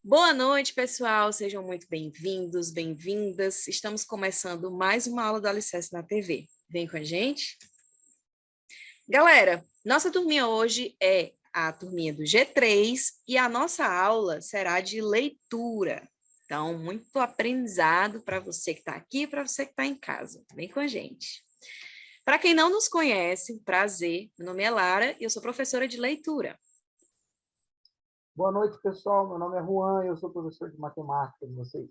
Boa noite, pessoal. Sejam muito bem-vindos, bem-vindas. Estamos começando mais uma aula do Alicerce na TV. Vem com a gente. Galera, nossa turminha hoje é a turminha do G3 e a nossa aula será de leitura. Então, muito aprendizado para você que está aqui e para você que está em casa. Vem com a gente. Para quem não nos conhece, prazer. Meu nome é Lara e eu sou professora de leitura. Boa noite, pessoal. Meu nome é Juan e eu sou professor de matemática de vocês.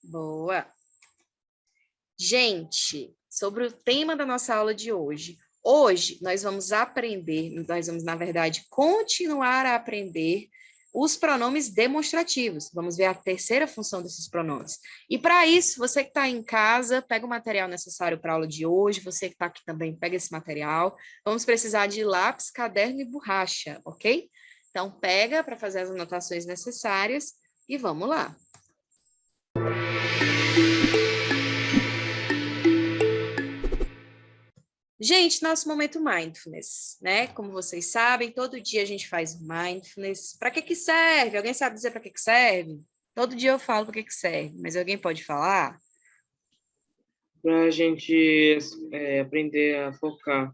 Boa. Gente, sobre o tema da nossa aula de hoje. Hoje nós vamos aprender, na verdade, continuar a aprender os pronomes demonstrativos. Vamos ver a terceira função desses pronomes. E para isso, você que está em casa, pega o material necessário para a aula de hoje. Você que está aqui também, pega esse material. Vamos precisar de lápis, caderno e borracha, ok? Então, pega para fazer as anotações necessárias e vamos lá. Gente, nosso momento Mindfulness, né? Como vocês sabem, todo dia a gente faz Mindfulness. Para que serve? Alguém sabe dizer para que serve? Todo dia eu falo para que serve, mas alguém pode falar? Para a gente aprender a focar.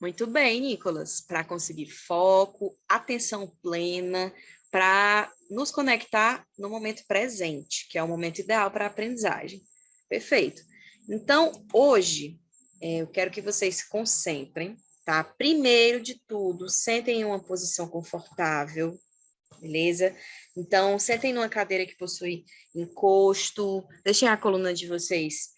Muito bem, Nicolas. Para conseguir foco, atenção plena, para nos conectar no momento presente, que é o momento ideal para a aprendizagem. Perfeito. Então, hoje, eu quero que vocês se concentrem, tá? Primeiro de tudo, sentem em uma posição confortável, beleza? Então, sentem numa cadeira que possui encosto, deixem a coluna de vocês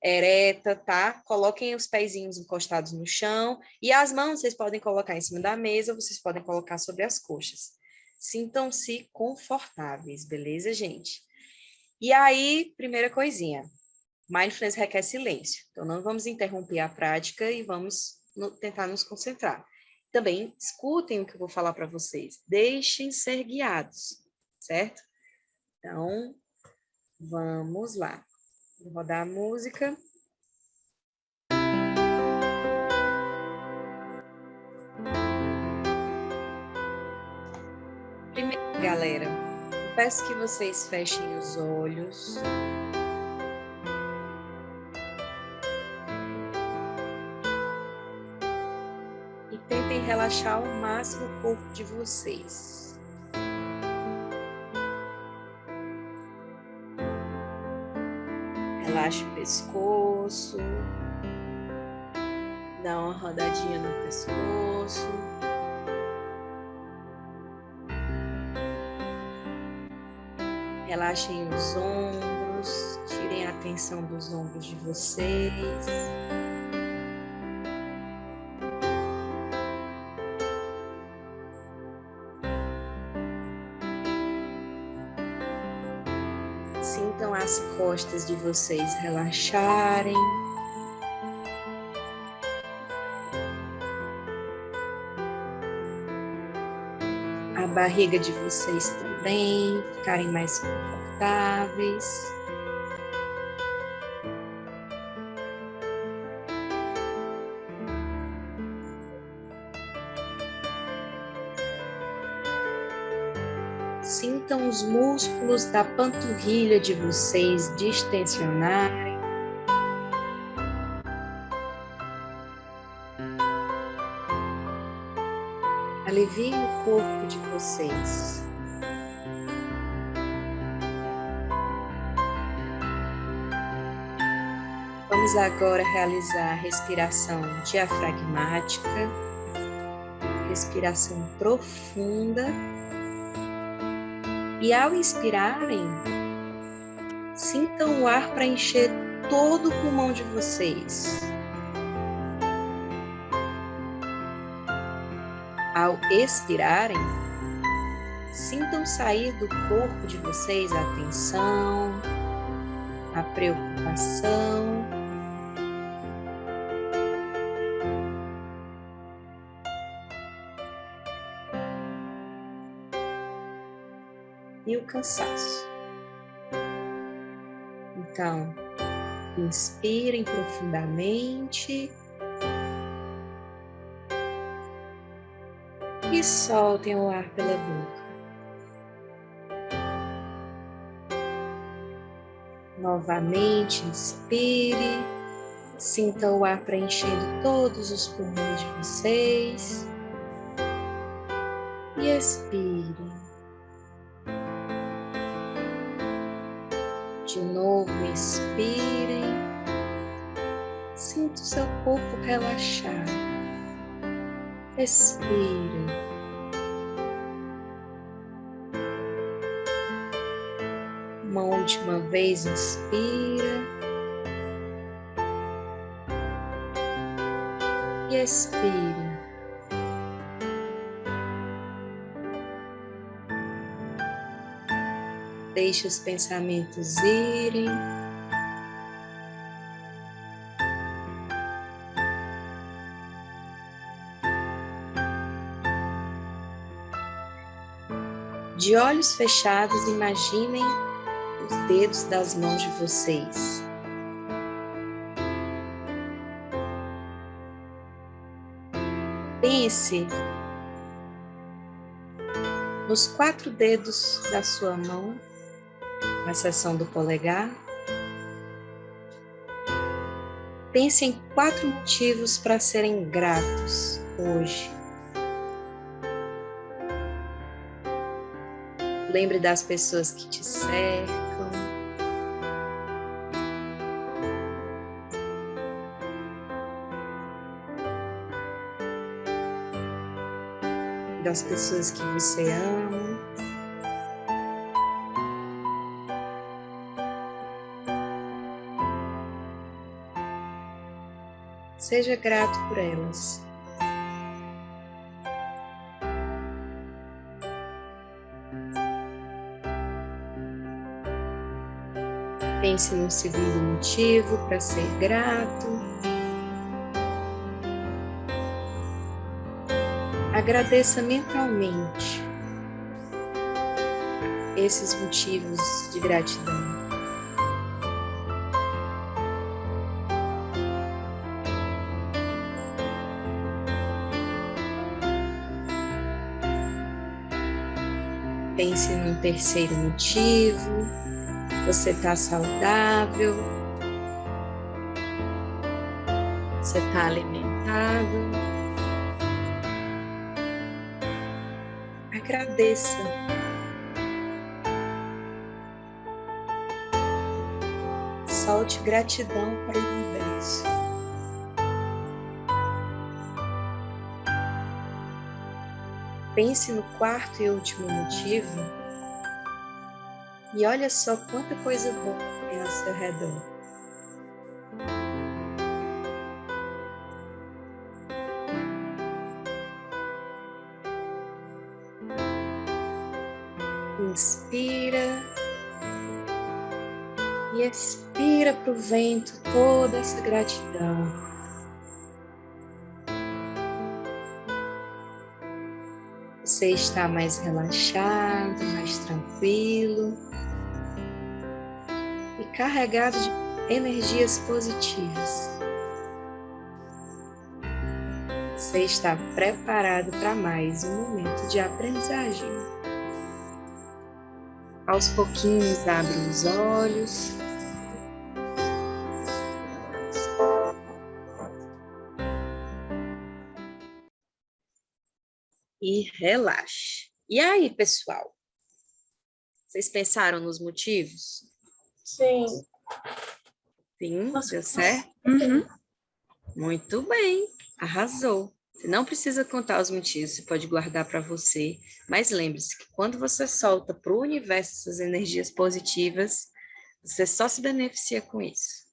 ereta, tá? Coloquem os pezinhos encostados no chão e as mãos vocês podem colocar em cima da mesa, vocês podem colocar sobre as coxas. Sintam-se confortáveis, beleza, gente? E aí, primeira coisinha, Mindfulness requer silêncio, então não vamos interromper a prática e vamos tentar nos concentrar. Também escutem o que eu vou falar para vocês, deixem ser guiados, certo? Então, vamos lá. Vou rodar a música. Primeiro, galera, eu peço que vocês fechem os olhos. E tentem relaxar ao máximo o corpo de vocês. Relaxe o pescoço. Dá uma rodadinha no pescoço. Relaxem os ombros. Tirem a tensão dos ombros de vocês. Sintam as costas de vocês relaxarem. A barriga de vocês também ficarem mais confortáveis. Sintam os músculos da panturrilha de vocês distensionarem. Aliviem o corpo de vocês. Vamos agora realizar a respiração diafragmática, respiração profunda. E ao inspirarem, sintam o ar preencher todo o pulmão de vocês. Ao expirarem, sintam sair do corpo de vocês a tensão, a preocupação. E o cansaço. Então, inspirem profundamente e soltem o ar pela boca. Novamente, inspire, sinta o ar preenchendo todos os pulmões de vocês e expire. De novo, inspirem, sinta o seu corpo relaxar, expire. Uma última vez, inspira e expira. Deixe os pensamentos irem. De olhos fechados, imaginem os dedos das mãos de vocês. Pense nos 4 dedos da sua mão, com exceção do polegar. Pense em 4 motivos para serem gratos hoje. Lembre das pessoas que te cercam. Das pessoas que você ama. Seja grato por elas. Pense num segundo motivo para ser grato. Agradeça mentalmente esses motivos de gratidão. Pense num terceiro motivo. Você está saudável. Você está alimentado. Agradeça. Solte gratidão para o universo. Pense no quarto e último motivo e olha só quanta coisa boa tem ao seu redor. Inspira e expira para o vento toda essa gratidão. Você está mais relaxado, mais tranquilo e carregado de energias positivas. Você está preparado para mais um momento de aprendizagem. Aos pouquinhos, abre os olhos. E relaxe. E aí, pessoal? Vocês pensaram nos motivos? Sim. Sim, Nossa, deu certo? Uhum. Muito bem, arrasou. Você não precisa contar os motivos, você pode guardar para você. Mas lembre-se que quando você solta para o universo essas energias positivas, você só se beneficia com isso.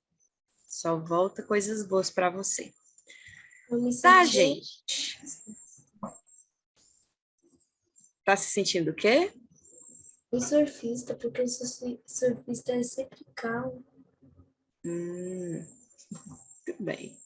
Só volta coisas boas para você. Eu me Tá, senti gente? Tá se sentindo o quê? um surfista, porque eu sou surfista é sempre calmo. Tudo bem.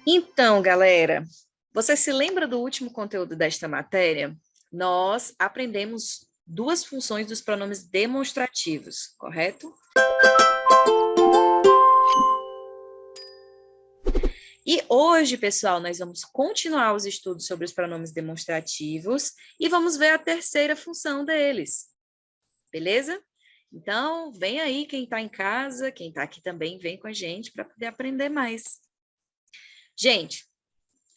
Então, galera, você se lembra do último conteúdo desta matéria? Nós aprendemos duas funções dos pronomes demonstrativos, correto? E hoje, pessoal, nós vamos continuar os estudos sobre os pronomes demonstrativos e vamos ver a terceira função deles, beleza? Então, vem aí quem está em casa, quem está aqui também, vem com a gente para poder aprender mais. Gente,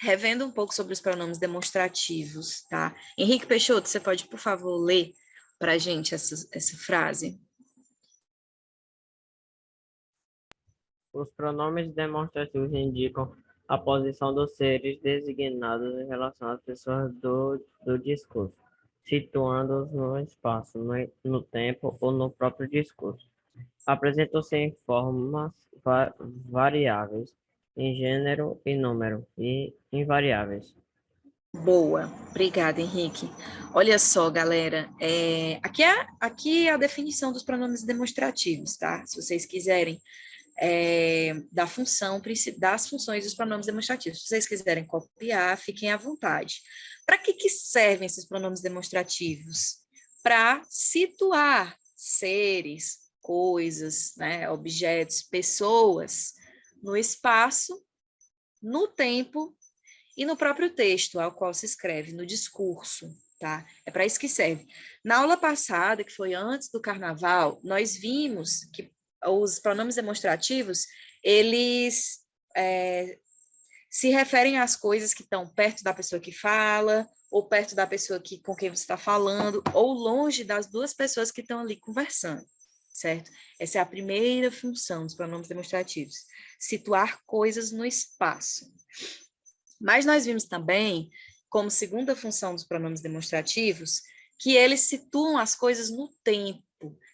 revendo um pouco sobre os pronomes demonstrativos, tá? Henrique Peixoto, você pode, por favor, ler para a gente essa frase? Os pronomes demonstrativos indicam a posição dos seres designados em relação às pessoas do discurso, situando-os no espaço, no tempo ou no próprio discurso. Apresentam-se em formas variáveis, em gênero e número, e invariáveis. Boa, obrigada, Henrique. Olha só, galera, aqui é a definição dos pronomes demonstrativos, tá? Se vocês quiserem, das funções dos pronomes demonstrativos. Se vocês quiserem copiar, fiquem à vontade. Para que servem esses pronomes demonstrativos? Para situar seres, coisas, né, objetos, pessoas no espaço, no tempo e no próprio texto ao qual se escreve, no discurso, tá? É para isso que serve. Na aula passada, que foi antes do carnaval, nós vimos que os pronomes demonstrativos, eles se referem às coisas que estão perto da pessoa que fala, ou perto da pessoa com quem você está falando, ou longe das duas pessoas que estão ali conversando, certo? Essa é a primeira função dos pronomes demonstrativos, situar coisas no espaço. Mas nós vimos também, como segunda função dos pronomes demonstrativos, que eles situam as coisas no tempo.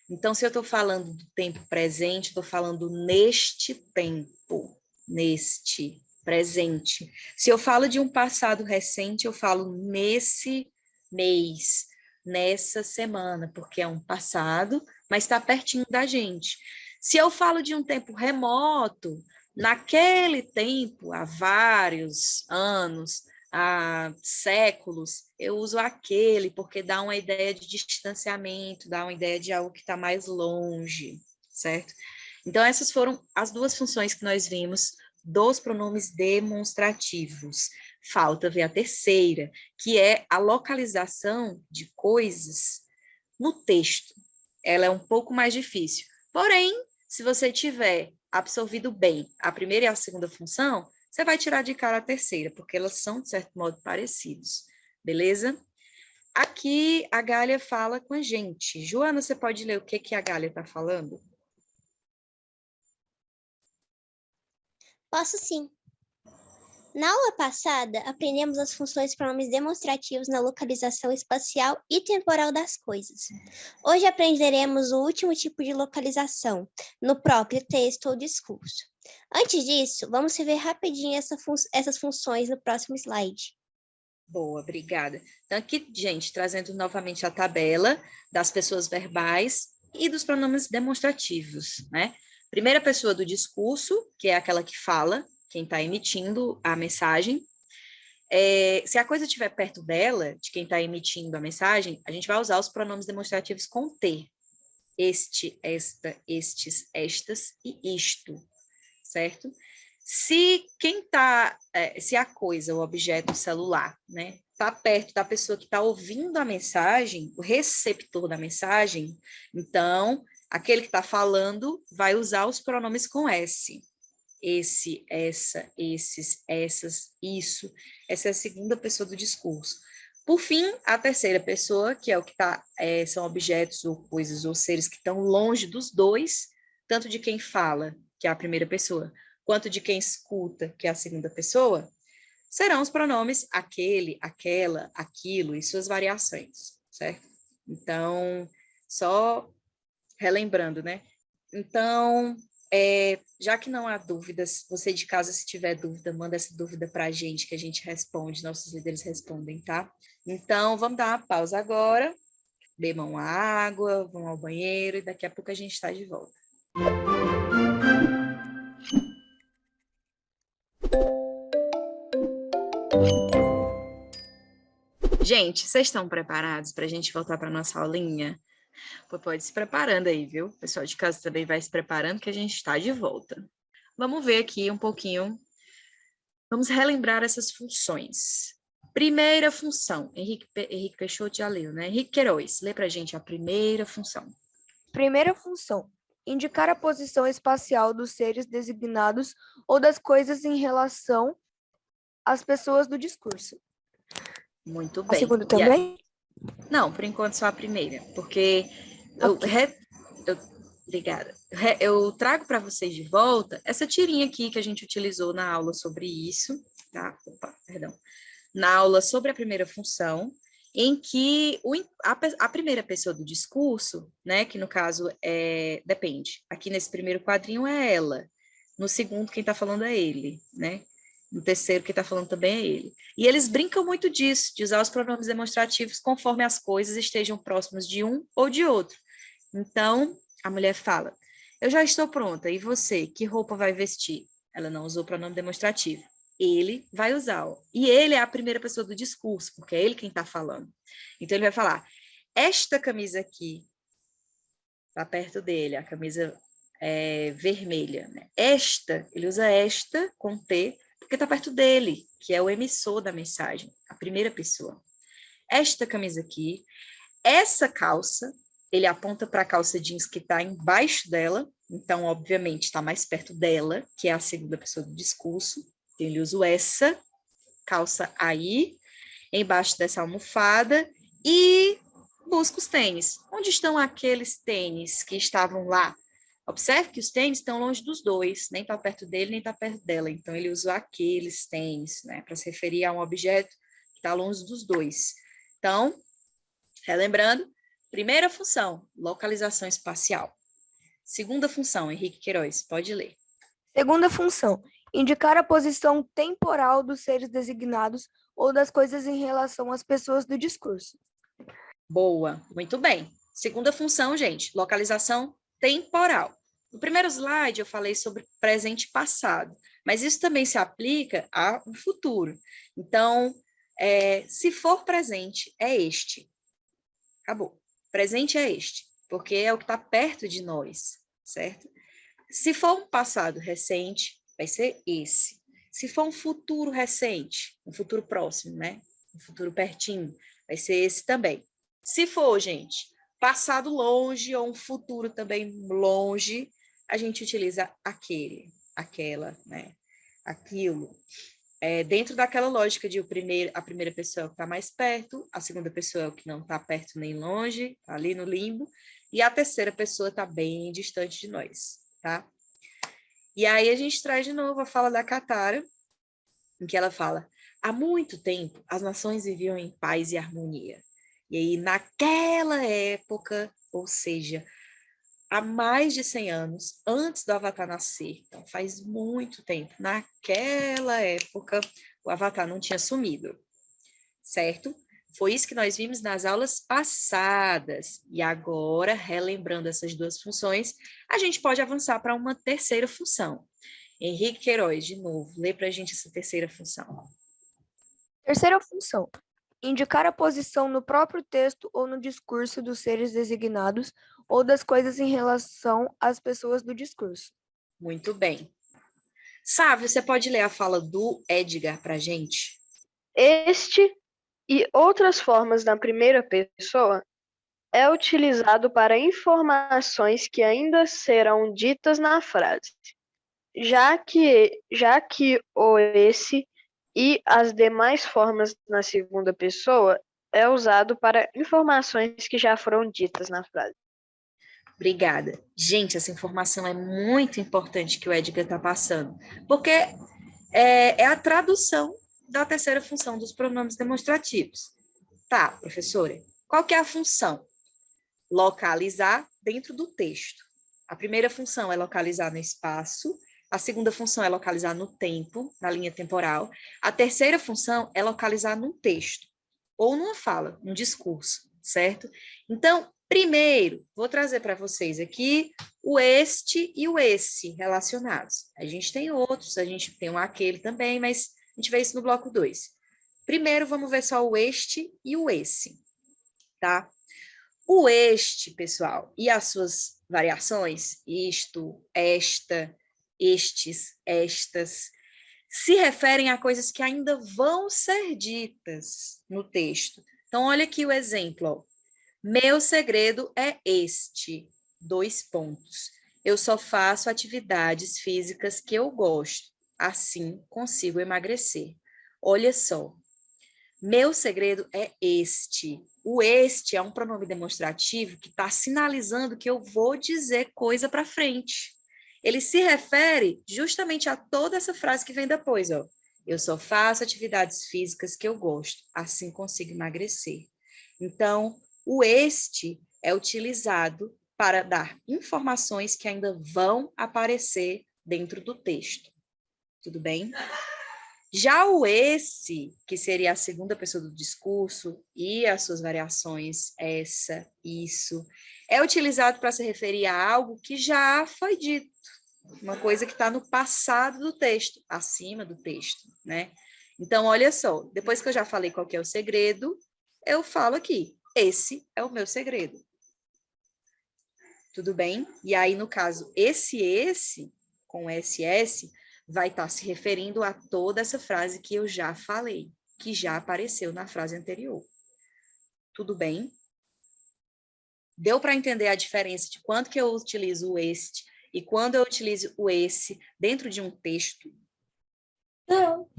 Então, se eu estou falando do tempo presente, estou falando neste tempo, neste presente. Se eu falo de um passado recente, eu falo nesse mês, nessa semana, porque é um passado, mas está pertinho da gente. Se eu falo de um tempo remoto, naquele tempo, há vários anos, há séculos, eu uso aquele, porque dá uma ideia de distanciamento, dá uma ideia de algo que está mais longe, certo? Então, essas foram as duas funções que nós vimos dos pronomes demonstrativos. Falta ver a terceira, que é a localização de coisas no texto. Ela é um pouco mais difícil. Porém, se você tiver absorvido bem a primeira e a segunda função, você vai tirar de cara a terceira, porque elas são, de certo modo, parecidos. Beleza? Aqui a Gália fala com a gente. Joana, você pode ler o que a Gália está falando? Posso sim. Na aula passada, aprendemos as funções pronomes demonstrativos na localização espacial e temporal das coisas. Hoje aprenderemos o último tipo de localização, no próprio texto ou discurso. Antes disso, vamos rever rapidinho essas funções no próximo slide. Boa, obrigada. Então, aqui, gente, trazendo novamente a tabela das pessoas verbais e dos pronomes demonstrativos, né? Primeira pessoa do discurso, que é aquela que fala, quem está emitindo a mensagem. Se a coisa estiver perto dela, de quem está emitindo a mensagem, a gente vai usar os pronomes demonstrativos com T. Este, esta, estes, estas e isto, certo? Se a coisa, o objeto celular, né, está perto da pessoa que está ouvindo a mensagem, o receptor da mensagem, então, aquele que está falando vai usar os pronomes com S. Esse, essa, esses, essas, isso. Essa é a segunda pessoa do discurso. Por fim, a terceira pessoa, que é o que são objetos ou coisas ou seres que estão longe dos dois, tanto de quem fala, que é a primeira pessoa, quanto de quem escuta, que é a segunda pessoa, serão os pronomes aquele, aquela, aquilo e suas variações, certo? Então, só relembrando, né? Então, já que não há dúvidas, você de casa, se tiver dúvida, manda essa dúvida para a gente, que a gente responde, nossos líderes respondem, tá? Então, vamos dar uma pausa agora, bebam água, vão ao banheiro e daqui a pouco a gente está de volta. Gente, vocês estão preparados para a gente voltar para nossa aulinha? Pô, pode ir se preparando aí, viu? O pessoal de casa também vai se preparando que a gente está de volta. Vamos ver aqui um pouquinho. Vamos relembrar essas funções. Primeira função. Henrique Peixoto já leu, né? Henrique Queiroz, lê para a gente a primeira função. Primeira função: indicar a posição espacial dos seres designados ou das coisas em relação às pessoas do discurso. Muito A bem. segunda também? Não, por enquanto só a primeira, porque obrigada. Eu trago para vocês de volta essa tirinha aqui que a gente utilizou na aula sobre isso, tá? Opa, perdão. Na aula sobre a primeira função, em que a primeira pessoa do discurso, né, que no caso depende, aqui nesse primeiro quadrinho é ela, no segundo quem está falando é ele, né? No terceiro, quem está falando também é ele. E eles brincam muito disso, de usar os pronomes demonstrativos conforme as coisas estejam próximas de um ou de outro. Então, a mulher fala, eu já estou pronta, e você, que roupa vai vestir? Ela não usou o pronome demonstrativo. Ele vai usá-lo. E ele é a primeira pessoa do discurso, porque é ele quem está falando. Então, ele vai falar, esta camisa aqui, está perto dele, a camisa vermelha. Né? Esta, ele usa esta com T, porque está perto dele, que é o emissor da mensagem, a primeira pessoa. Esta camisa aqui, essa calça, ele aponta para a calça jeans que está embaixo dela, então, obviamente, está mais perto dela, que é a segunda pessoa do discurso. Então, ele usa essa calça aí, embaixo dessa almofada, e busca os tênis. Onde estão aqueles tênis que estavam lá? Observe que os tênis estão longe dos dois, nem está perto dele, nem está perto dela. Então, ele usou aqueles tênis, né, para se referir a um objeto que está longe dos dois. Então, relembrando, primeira função, localização espacial. Segunda função, Henrique Queiroz, pode ler. Segunda função: indicar a posição temporal dos seres designados ou das coisas em relação às pessoas do discurso. Boa, muito bem. Segunda função, gente, localização temporal. No primeiro slide eu falei sobre presente e passado, mas isso também se aplica ao futuro. Então, se for presente, é este. Acabou. Presente é este, porque é o que está perto de nós, certo? Se for um passado recente, vai ser esse. Se for um futuro recente, um futuro próximo, né? Um futuro pertinho, vai ser esse também. Se for, gente, passado longe ou um futuro também longe, a gente utiliza aquele, aquela, né? Aquilo. Dentro daquela lógica de a primeira pessoa é o que está mais perto, a segunda pessoa é o que não está perto nem longe, tá ali no limbo, e a terceira pessoa está bem distante de nós, tá? E aí a gente traz de novo a fala da Katara, em que ela fala, há muito tempo as nações viviam em paz e harmonia. E aí naquela época, ou seja, há mais de 100 anos, antes do Avatar nascer, então faz muito tempo, naquela época, o Avatar não tinha sumido, certo? Foi isso que nós vimos nas aulas passadas. E agora, relembrando essas duas funções, a gente pode avançar para uma terceira função. Henrique Queiroz, de novo, lê para a gente essa terceira função. Terceira função: indicar a posição no próprio texto ou no discurso dos seres designados ou das coisas em relação às pessoas do discurso. Muito bem. Sávio, você pode ler a fala do Edgar para a gente? Este e outras formas na primeira pessoa é utilizado para informações que ainda serão ditas na frase, já que o esse e as demais formas na segunda pessoa é usado para informações que já foram ditas na frase. Obrigada. Gente, essa informação é muito importante que o Edgar está passando, porque é a tradução da terceira função dos pronomes demonstrativos. Tá, professora, qual que é a função? Localizar dentro do texto. A primeira função é localizar no espaço, a segunda função é localizar no tempo, na linha temporal, a terceira função é localizar num texto, ou numa fala, num discurso, certo? Então, primeiro, vou trazer para vocês aqui o este e o esse relacionados. A gente tem outros, a gente tem um aquele também, mas a gente vê isso no bloco 2. Primeiro, vamos ver só o este e o esse, tá? O este, pessoal, e as suas variações, isto, esta, estes, estas, se referem a coisas que ainda vão ser ditas no texto. Então, olha aqui o exemplo, ó. Meu segredo é este, 2 pontos. Eu só faço atividades físicas que eu gosto, assim consigo emagrecer. Olha só, meu segredo é este. O este é um pronome demonstrativo que está sinalizando que eu vou dizer coisa para frente. Ele se refere justamente a toda essa frase que vem depois, ó. Eu só faço atividades físicas que eu gosto, assim consigo emagrecer. Então, o este é utilizado para dar informações que ainda vão aparecer dentro do texto. Tudo bem? Já o esse, que seria a segunda pessoa do discurso, e as suas variações, essa, isso, é utilizado para se referir a algo que já foi dito, uma coisa que está no passado do texto, acima do texto, né? Então, olha só, depois que eu já falei qual que é o segredo, eu falo aqui, esse é o meu segredo. Tudo bem? E aí, no caso, esse, com SS, vai estar se referindo a toda essa frase que eu já falei, que já apareceu na frase anterior. Tudo bem? Deu para entender a diferença de quando que eu utilizo o este e quando eu utilizo o esse dentro de um texto? Não.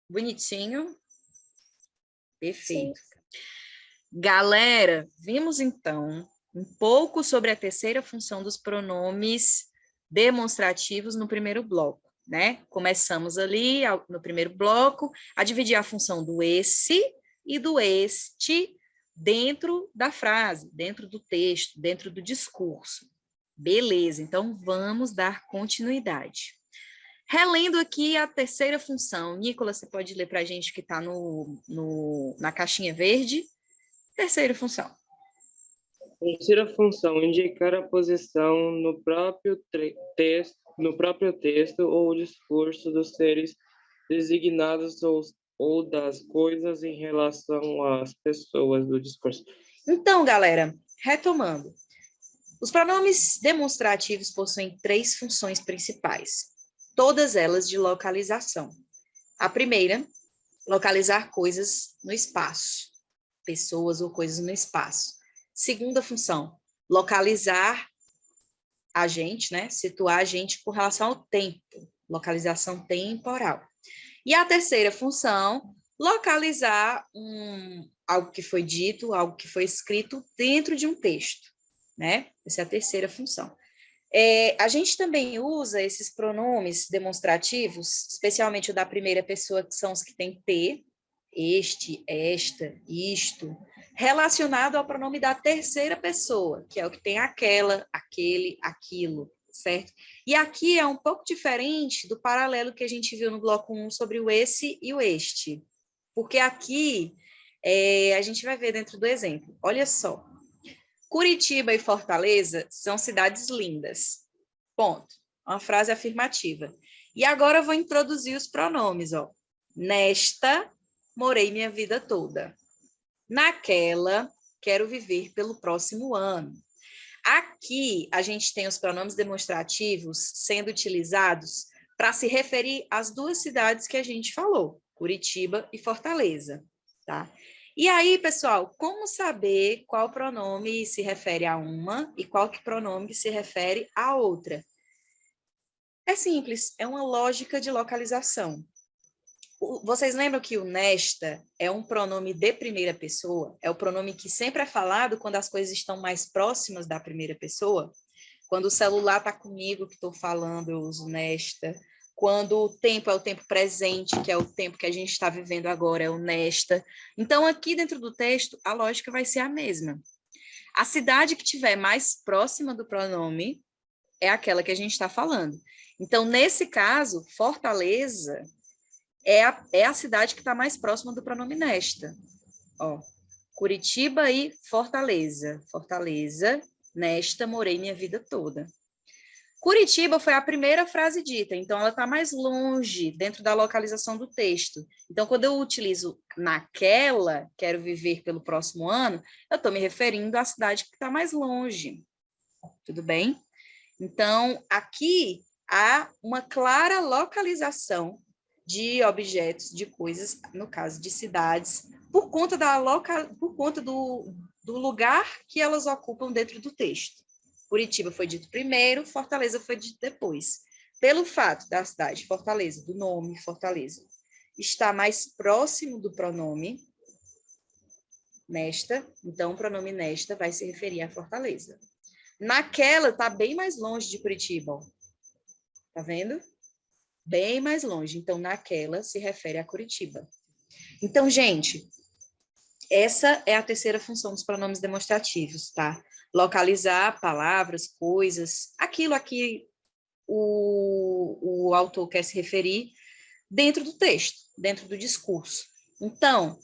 Bonitinho? Perfeito. Sim. Galera, vimos então um pouco sobre a terceira função dos pronomes demonstrativos no primeiro bloco, né? Começamos ali no primeiro bloco a dividir a função do esse e do este dentro da frase, dentro do texto, dentro do discurso. Beleza, então vamos dar continuidade. Relendo aqui a terceira função. Nicolas, você pode ler para a gente que está na caixinha verde? Terceira função. Terceira função, indicar a posição no próprio texto ou discurso dos seres designados ou das coisas em relação às pessoas do discurso. Então, galera, retomando. Os pronomes demonstrativos possuem 3 funções principais, todas elas de localização. A primeira, localizar coisas no espaço, pessoas ou coisas no espaço. Segunda função, localizar a gente, né? Situar a gente com relação ao tempo, localização temporal. E a terceira função, localizar algo que foi dito, algo que foi escrito dentro de um texto, né? Essa é a terceira função. A gente também usa esses pronomes demonstrativos, especialmente o da primeira pessoa, que são os que têm T, este, esta, isto, relacionado ao pronome da terceira pessoa, que é o que tem aquela, aquele, aquilo, certo? E aqui é um pouco diferente do paralelo que a gente viu no bloco 1 sobre o esse e o este, porque aqui a gente vai ver dentro do exemplo. Olha só, Curitiba e Fortaleza são cidades lindas. Ponto. Uma frase afirmativa. E agora eu vou introduzir os pronomes, ó. Nesta, morei minha vida toda. Naquela, quero viver pelo próximo ano. Aqui, a gente tem os pronomes demonstrativos sendo utilizados para se referir às 2 cidades que a gente falou, Curitiba e Fortaleza, tá? E aí, pessoal, como saber qual pronome se refere a uma e qual pronome se refere à outra? É simples, é uma lógica de localização. Vocês lembram que o nesta é um pronome de primeira pessoa? É o pronome que sempre é falado quando as coisas estão mais próximas da primeira pessoa? Quando o celular está comigo que estou falando, eu uso nesta. Quando o tempo é o tempo presente, que é o tempo que a gente está vivendo agora, é o nesta. Então, aqui dentro do texto, a lógica vai ser a mesma. A cidade que estiver mais próxima do pronome é aquela que a gente está falando. Então, nesse caso, Fortaleza é a cidade que está mais próxima do pronome nesta. Ó, Curitiba e Fortaleza. Fortaleza, nesta, morei minha vida toda. Curitiba foi a primeira frase dita, então ela está mais longe dentro da localização do texto. Então, quando eu utilizo naquela, quero viver pelo próximo ano, eu estou me referindo à cidade que está mais longe. Tudo bem? Então, aqui há uma clara localização de objetos, de coisas, no caso de cidades, por conta do lugar que elas ocupam dentro do texto. Curitiba foi dito primeiro, Fortaleza foi dito depois. Pelo fato da cidade Fortaleza, do nome Fortaleza, estar mais próximo do pronome nesta, então o pronome nesta vai se referir a Fortaleza. Naquela está bem mais longe de Curitiba, ó. Tá vendo? Bem mais longe. Então, naquela se refere a Curitiba. Então, gente, essa é a terceira função dos pronomes demonstrativos, tá? Localizar palavras, coisas, aquilo a que o autor quer se referir dentro do texto, dentro do discurso. Então,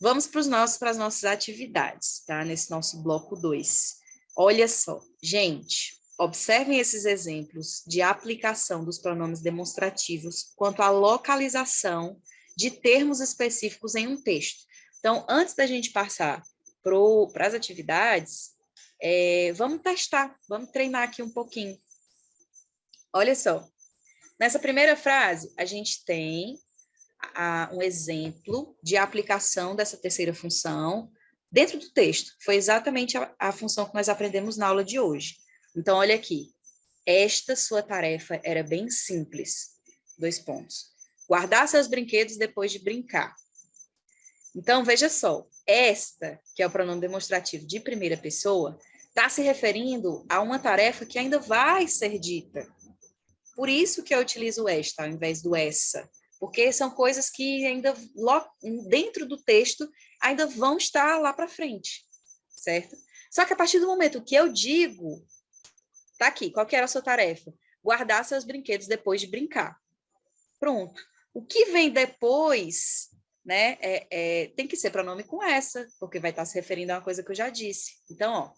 vamos para as nossas atividades, tá? Nesse nosso bloco 2. Olha só, gente, observem esses exemplos de aplicação dos pronomes demonstrativos quanto à localização de termos específicos em um texto. Então, antes da gente passar para as atividades, vamos testar, vamos treinar aqui um pouquinho. Olha só, nessa primeira frase, a gente tem um exemplo de aplicação dessa terceira função dentro do texto. Foi exatamente a função que nós aprendemos na aula de hoje. Então, olha aqui. Esta sua tarefa era bem simples. 2 pontos. Guardar seus brinquedos depois de brincar. Então, veja só. Esta, que é o pronome demonstrativo de primeira pessoa, está se referindo a uma tarefa que ainda vai ser dita. Por isso que eu utilizo esta ao invés do essa. Porque são coisas que ainda, dentro do texto, ainda vão estar lá para frente, certo? Só que a partir do momento que eu digo, tá aqui, qual que era a sua tarefa? Guardar seus brinquedos depois de brincar. Pronto. O que vem depois, né, tem que ser pronome com essa, porque vai estar se referindo a uma coisa que eu já disse. Então, ó,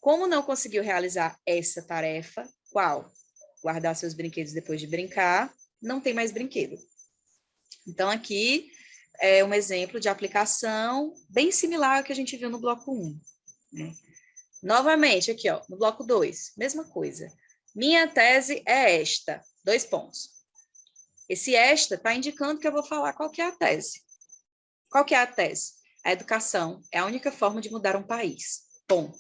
como não conseguiu realizar essa tarefa, qual? Guardar seus brinquedos depois de brincar, não tem mais brinquedo. Então, aqui é um exemplo de aplicação bem similar ao que a gente viu no bloco 1. Né? Novamente, aqui, ó, no bloco 2, mesma coisa. Minha tese é esta. 2 pontos. Esse esta está indicando que eu vou falar qual que é a tese. Qual que é a tese? A educação é a única forma de mudar um país. Ponto.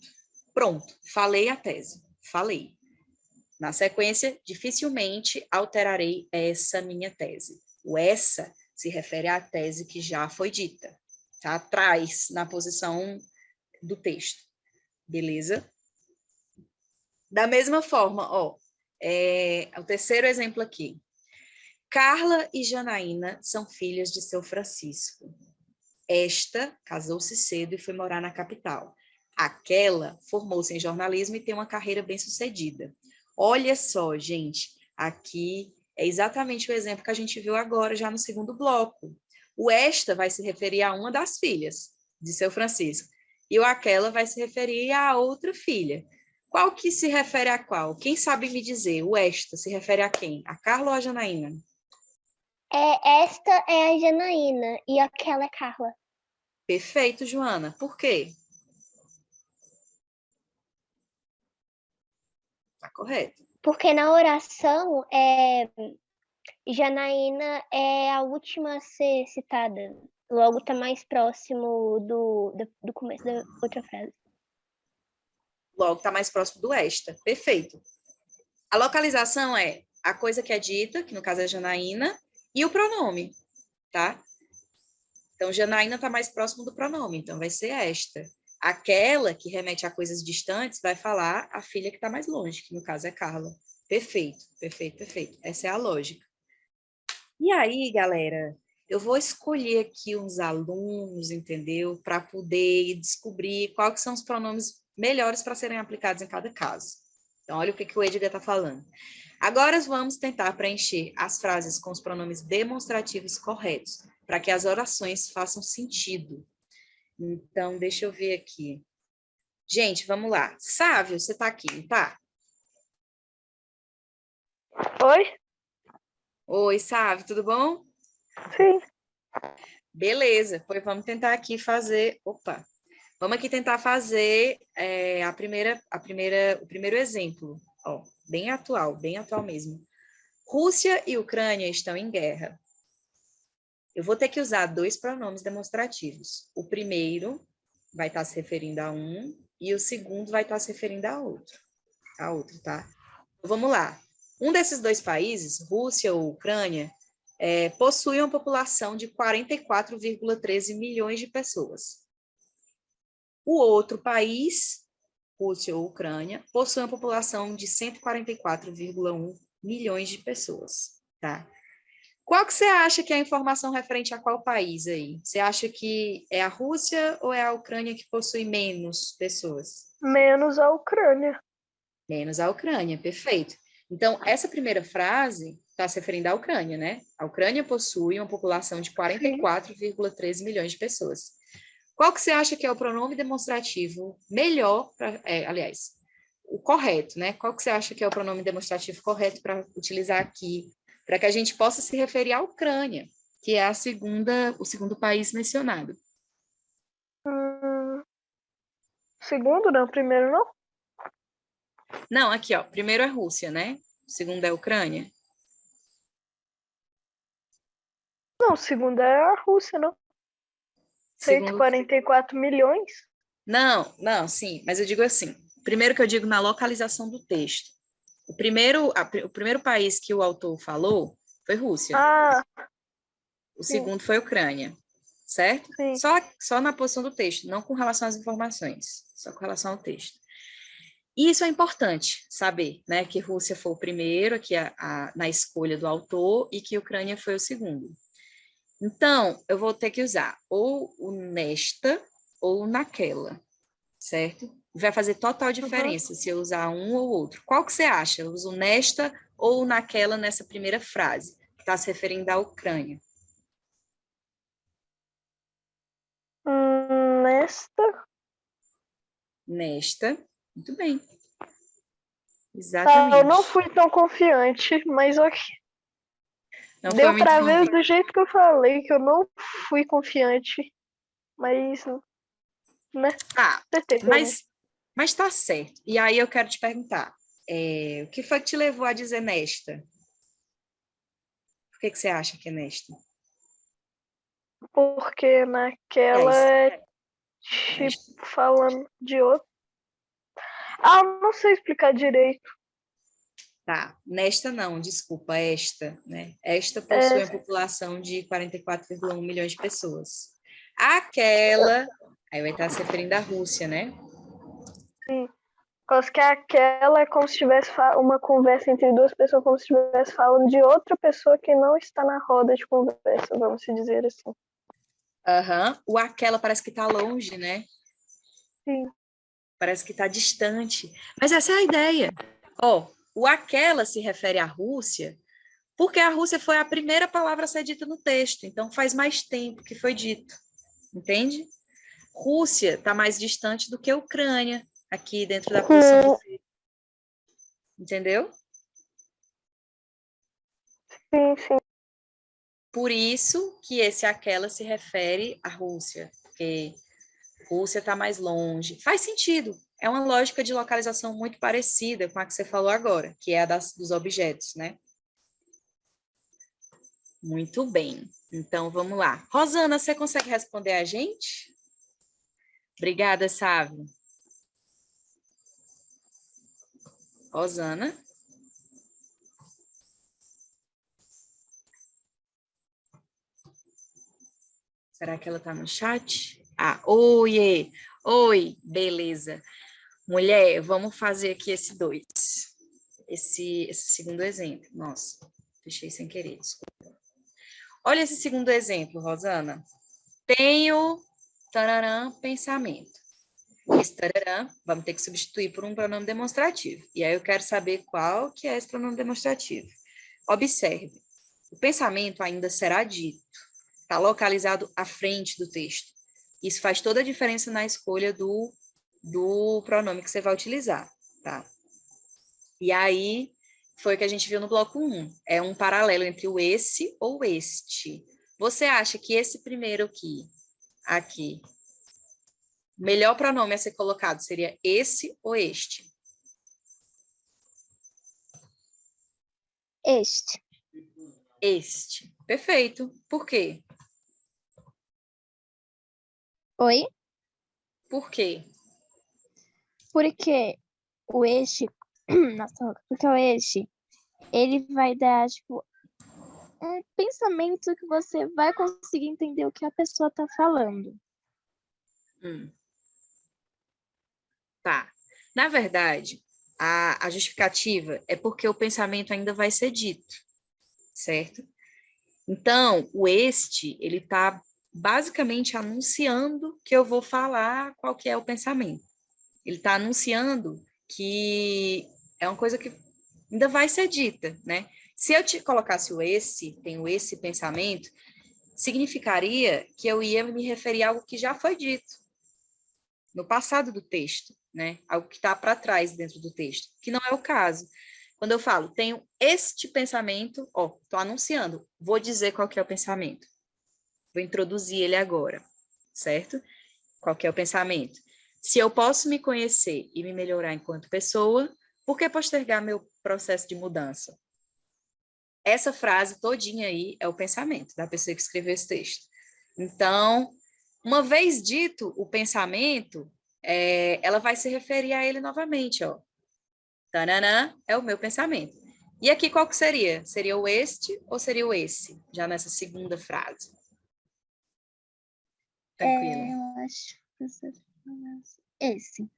Pronto. Falei a tese. Falei. Na sequência, dificilmente alterarei essa minha tese. O essa se refere à tese que já foi dita, tá? Atrás, na posição do texto. Beleza? Da mesma forma, ó, o terceiro exemplo aqui. Carla e Janaína são filhas de seu Francisco. Esta casou-se cedo e foi morar na capital. Aquela formou-se em jornalismo e tem uma carreira bem-sucedida. Olha só, gente, aqui é exatamente o exemplo que a gente viu agora, já no segundo bloco. O esta vai se referir a uma das filhas de seu Francisco, e o aquela vai se referir à outra filha. Qual que se refere a qual? Quem sabe me dizer? O esta se refere a quem? A Carla ou a Janaína? Esta é a Janaína e aquela é Carla. Perfeito, Joana. Por quê? Tá correto. Porque na oração, Janaína é a última a ser citada. Logo está mais próximo do começo da outra frase. Logo está mais próximo do esta. Perfeito. A localização é a coisa que é dita, que no caso é Janaína, e o pronome, tá? Então, Janaína está mais próximo do pronome, então vai ser esta. Aquela que remete a coisas distantes vai falar a filha que está mais longe, que no caso é Carla. Perfeito, perfeito, perfeito. Essa é a lógica. E aí, galera, eu vou escolher aqui uns alunos, entendeu? Para poder descobrir quais são os pronomes melhores para serem aplicados em cada caso. Então, olha o que o Edgar está falando. Agora vamos tentar preencher as frases com os pronomes demonstrativos corretos, para que as orações façam sentido. Então, deixa eu ver aqui. Gente, vamos lá. Sávio, você está aqui, tá? Oi? Oi, Sávio, tudo bom? Sim. Beleza, pois vamos tentar aqui fazer. Opa! Vamos aqui tentar fazer o primeiro exemplo. Ó, bem atual mesmo. Rússia e Ucrânia estão em guerra. Eu vou ter que usar dois pronomes demonstrativos. O primeiro vai estar se referindo a um e o segundo vai estar se referindo a outro, tá? Então, vamos lá. Um desses dois países, Rússia ou Ucrânia, possui uma população de 44,13 milhões de pessoas. O outro país, Rússia ou Ucrânia, possui uma população de 144,1 milhões de pessoas, tá? Qual que você acha que é a informação referente a qual país aí? Você acha que é a Rússia ou é a Ucrânia que possui menos pessoas? Menos a Ucrânia. Menos a Ucrânia, perfeito. Então, essa primeira frase está se referindo à Ucrânia, né? A Ucrânia possui uma população de 44,13 milhões de pessoas. Qual que você acha que é o pronome demonstrativo melhor, aliás, o correto, né? Qual que você acha que é o pronome demonstrativo correto para utilizar aqui, para que a gente possa se referir à Ucrânia, que é o segundo país mencionado? Segundo, não. Primeiro, não? Não, aqui, ó. Primeiro é Rússia, né? O segundo é Ucrânia. Não, segundo é a Rússia, não. Segundo... 144 milhões? Não, sim, mas eu digo assim. Primeiro que eu digo na localização do texto. O primeiro país que o autor falou foi Rússia. Ah, O segundo foi Ucrânia, certo? sim. Só na posição do texto, não com relação às informações, só com relação ao texto. E isso é importante saber, né? Que Rússia foi o primeiro aqui na escolha do autor e que Ucrânia foi o segundo. Então, eu vou ter que usar ou o nesta ou naquela, certo? Vai fazer total diferença se eu usar um ou outro. Qual que você acha? Eu uso nesta ou naquela nessa primeira frase, que está se referindo à Ucrânia? Nesta. Nesta. Muito bem. Ah, Exatamente. eu não fui tão confiante, mas ok. Não foi Deu muito pra ver convicto. do jeito que eu falei, que eu não fui confiante. Mas, né? Tá, Acertei, pelo menos. mas tá certo. E aí eu quero te perguntar, o que foi que te levou a dizer nesta? Por que você acha que é nesta? Porque naquela é tipo falando de outro. Ah, eu não sei explicar direito. Tá, nesta não, desculpa, esta, né? Esta possui uma população de 44,1 milhões de pessoas. Aquela, aí vai estar se referindo à Rússia, né? Sim. Porque que aquela é como se tivesse uma conversa entre duas pessoas, como se estivesse falando de outra pessoa que não está na roda de conversa, vamos se dizer assim. Aham. O aquela parece que está longe, né? Sim. Parece que está distante. Mas essa é a ideia. O aquela se refere à Rússia, porque a Rússia foi a primeira palavra a ser dita no texto, então faz mais tempo que foi dito. Entende? Rússia está mais distante do que a Ucrânia, aqui dentro da posição do texto. Entendeu? Sim, sim. Por isso que esse aquela se refere à Rússia, porque Rússia está mais longe. Faz sentido. É uma lógica de localização muito parecida com a que você falou agora, que é a dos objetos, né? Muito bem. Então, vamos lá. Rosana, você consegue responder a gente? Obrigada, Sávio. Rosana? Será que ela está no chat? Ah, oiê! Oi, beleza. Mulher, vamos fazer aqui esse segundo exemplo. Nossa, fechei sem querer, desculpa. Olha esse segundo exemplo, Rosana. Tenho tararã, pensamento. Esse tararã, vamos ter que substituir por um pronome demonstrativo. E aí eu quero saber qual que é esse pronome demonstrativo. Observe, o pensamento ainda será dito. Está localizado à frente do texto. Isso faz toda a diferença na escolha do pronome que você vai utilizar, tá? E aí, foi o que a gente viu no bloco 1. É um paralelo entre o esse ou este. Você acha que esse primeiro aqui, o melhor pronome a ser colocado seria esse ou este? Este. Este. Perfeito. Por quê? Oi? Por quê? Porque o este, nossa, porque o este, ele vai dar, tipo, um pensamento que você vai conseguir entender o que a pessoa está falando. Tá. Na verdade, a justificativa é porque o pensamento ainda vai ser dito, certo? Então, o este, ele está basicamente anunciando que eu vou falar qual que é o pensamento. Ele está anunciando que é uma coisa que ainda vai ser dita, né? Se eu te colocasse tenho esse pensamento, significaria que eu ia me referir a algo que já foi dito no passado do texto, né? Algo que está para trás dentro do texto, que não é o caso. Quando eu falo, tenho este pensamento, estou anunciando, vou dizer qual que é o pensamento. Vou introduzir ele agora, certo? Qual que é o pensamento? Se eu posso me conhecer e me melhorar enquanto pessoa, por que postergar meu processo de mudança? Essa frase todinha aí é o pensamento da pessoa que escreveu esse texto. Então, uma vez dito o pensamento, ela vai se referir a ele novamente, ó. Tananã é o meu pensamento. E aqui qual que seria? Seria o este ou seria o esse? Já nessa segunda frase. Tranquilo. Eu acho que esse.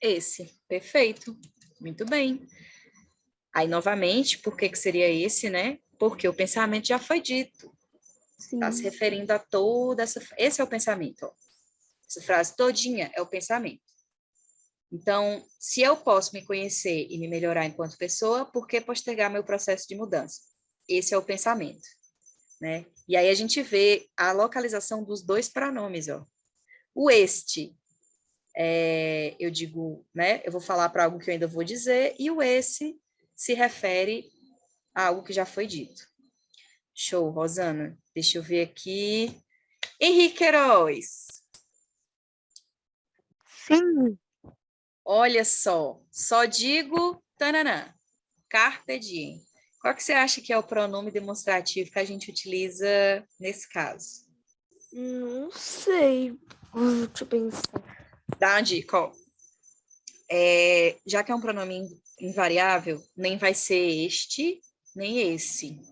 Esse, perfeito. Muito bem. Aí, novamente, por que seria esse, né? Porque o pensamento já foi dito. Está se referindo a toda essa... Esse é o pensamento, ó. Essa frase todinha é o pensamento. Então, se eu posso me conhecer e me melhorar enquanto pessoa, por que postergar meu processo de mudança? Esse é o pensamento, né? E aí a gente vê a localização dos dois pronomes, ó. O este, eu digo, né? Eu vou falar para algo que eu ainda vou dizer, e o esse se refere a algo que já foi dito. Show, Rosana. Deixa eu ver aqui. Henrique Queiroz. Sim. Olha só digo tananã, carpe diem. Qual que você acha que é o pronome demonstrativo que a gente utiliza nesse caso? Não sei. Deixa eu pensar. Dá uma dica, ó. Já que é um pronome invariável, nem vai ser este, nem esse.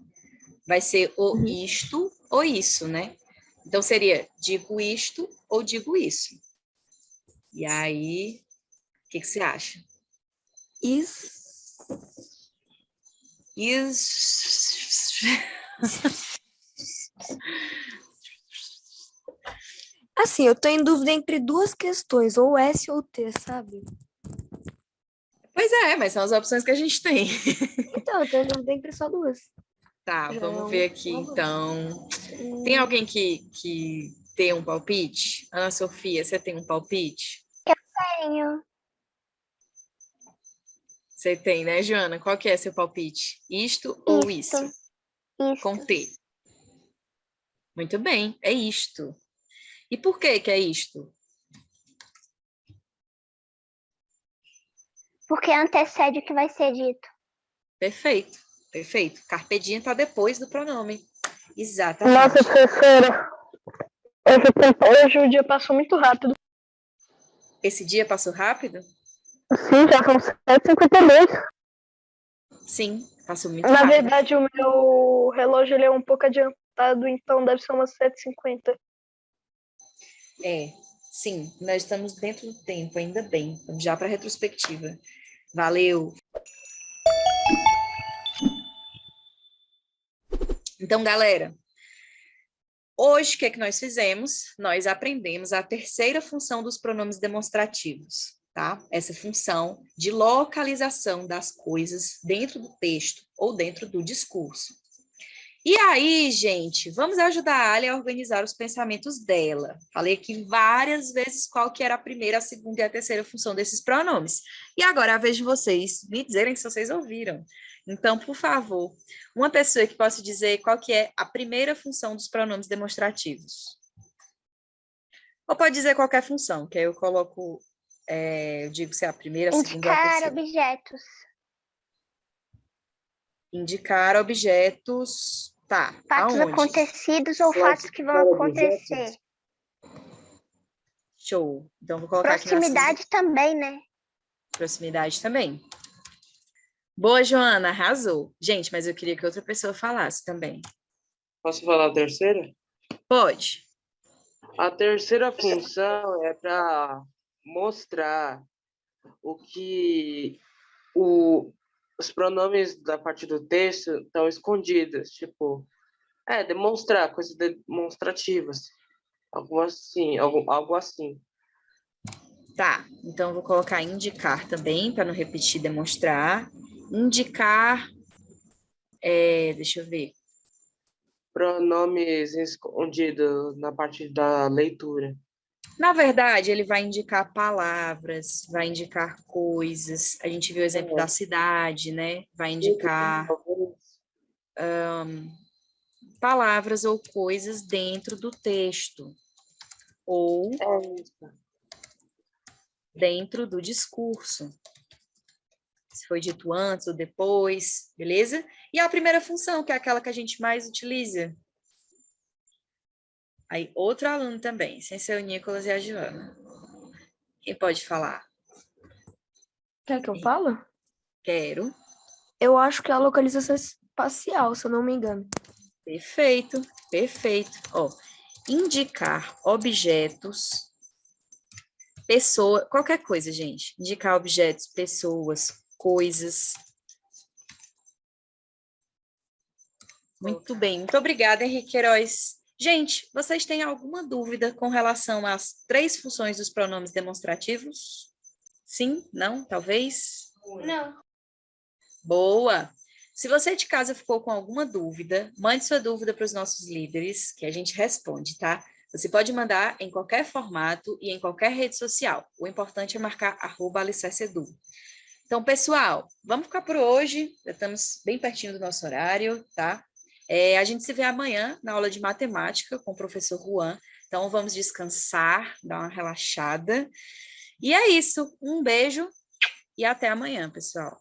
Vai ser o isto ou isso, né? Então, seria digo isto ou digo isso. E aí, o que você acha? Isso. Assim, eu tô em dúvida entre duas questões, ou S ou T, sabe? Pois é, mas são as opções que a gente tem. Então, eu tô em dúvida entre só duas. Tá, Já vamos ver aqui, então. Tem alguém que tem um palpite? Ana Sofia, você tem um palpite? Tenho. Você tem, né, Joana? Qual que é seu palpite? Isto ou isso? Com T. Muito bem, é isto. E por que que é isto? Porque antecede o que vai ser dito. Perfeito, perfeito. Carpe diem está depois do pronome. Exatamente. Nossa, professora, hoje o dia passou muito rápido. Esse dia passou rápido? Sim, já são 7h52. Sim, passou muito Na rápido. verdade, o meu relógio ele é um pouco adiantado, então deve ser umas 7h50. Sim, nós estamos dentro do tempo, ainda bem. Vamos já para a retrospectiva. Valeu! Então, galera, hoje o que é que nós fizemos? Nós aprendemos a terceira função dos pronomes demonstrativos, tá? Essa função de localização das coisas dentro do texto ou dentro do discurso. E aí, gente, vamos ajudar a Ali a organizar os pensamentos dela. Falei aqui várias vezes qual que era a primeira, a segunda e a terceira função desses pronomes. E agora é a vez de vocês me dizerem se vocês ouviram. Então, por favor, uma pessoa que possa dizer qual que é a primeira função dos pronomes demonstrativos. Ou pode dizer qualquer função, que aí eu coloco, eu digo se é a primeira, a segunda ou a Indicar terceira. objetos. Indicar objetos. Tá, Fatos aonde? acontecidos ou fatos que vão acontecer. Show. Então, vou colocar aqui na Proximidade também, né? proximidade também. Boa, Joana, arrasou. Gente, mas eu queria que outra pessoa falasse também. Posso falar a terceira? Pode. A terceira função é para mostrar o que os pronomes da parte do texto estão escondidos. Tipo, demonstrar, coisas demonstrativas. Algo assim, algo assim. Tá, então eu vou colocar indicar também, para não repetir, demonstrar. Indicar, deixa eu ver. Pronomes escondidos na parte da leitura. Na verdade, ele vai indicar palavras, vai indicar coisas. A gente viu o exemplo da cidade, né? Vai indicar palavras ou coisas dentro do texto. Ou dentro do discurso. Se foi dito antes ou depois, beleza? E a primeira função, que é aquela que a gente mais utiliza. Aí, outro aluno também, sem ser o Nicolas e a Joana. Quem pode falar? Quer que eu fale? Quero. Eu acho que é a localização espacial, se eu não me engano. Perfeito, perfeito. Ó, indicar objetos, pessoa, qualquer coisa, gente. Indicar objetos, pessoas, coisas. Muito bem, muito obrigada, Henrique Queiroz. Gente, vocês têm alguma dúvida com relação às 3 funções dos pronomes demonstrativos? Sim? Não? Talvez? Não. Boa! Se você de casa ficou com alguma dúvida, mande sua dúvida para os nossos líderes, que a gente responde, tá? Você pode mandar em qualquer formato e em qualquer rede social. O importante é marcar @alicerceedu. Então, pessoal, vamos ficar por hoje. Já estamos bem pertinho do nosso horário, tá? A gente se vê amanhã na aula de matemática com o professor Juan. Então, vamos descansar, dar uma relaxada. E é isso. Um beijo e até amanhã, pessoal.